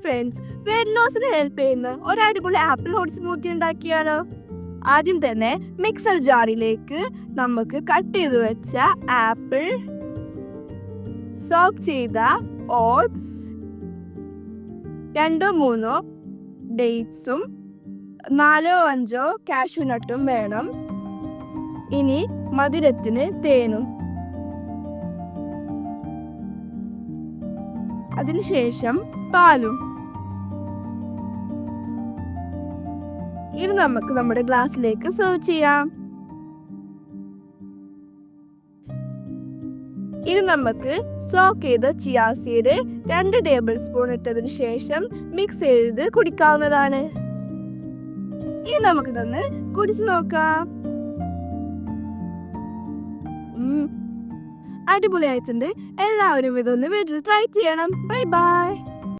Friends, wait ലോസിന് help ചെയ്യുന്ന ഒരു അടിപൊളി ആപ്പിൾ ഹോട്ട് സ്മൂത്തി ഉണ്ടാക്കിയാലോ? ആദ്യം തന്നെ മിക്സർ ജാറിലേക്ക് നമുക്ക് കട്ട് ചെയ്ത് വെച്ച ആപ്പിൾ, സോക്ക് ചെയ്ത ഓട്സ്, 2-3 ഡേറ്റ്സും 4-5 കാഷ്യൂ നട്ടും വേണം. ഇനി മധുരത്തിന് തേനും. അതിനുശേഷം പാലും. ഇത് നമുക്ക് നമ്മുടെ ഗ്ലാസ്സിലേക്ക് സെർവ് ചെയ്യാം. ഇത് നമുക്ക് സോക്ക് ചെയ്ത ചിയ സീഡ് 2 ടേബിൾ സ്പൂൺ ഇട്ടതിന് ശേഷം മിക്സ് ചെയ്ത് കുടിക്കാവുന്നതാണ്. ഇനി നമുക്ക് തന്നെ കുടിച്ചു നോക്കാം. അടിപൊളിയായിട്ടുണ്ട്. എല്ലാവരും ഇതൊന്ന് വീട്ടിൽ ട്രൈ ചെയ്യണം. Bye bye.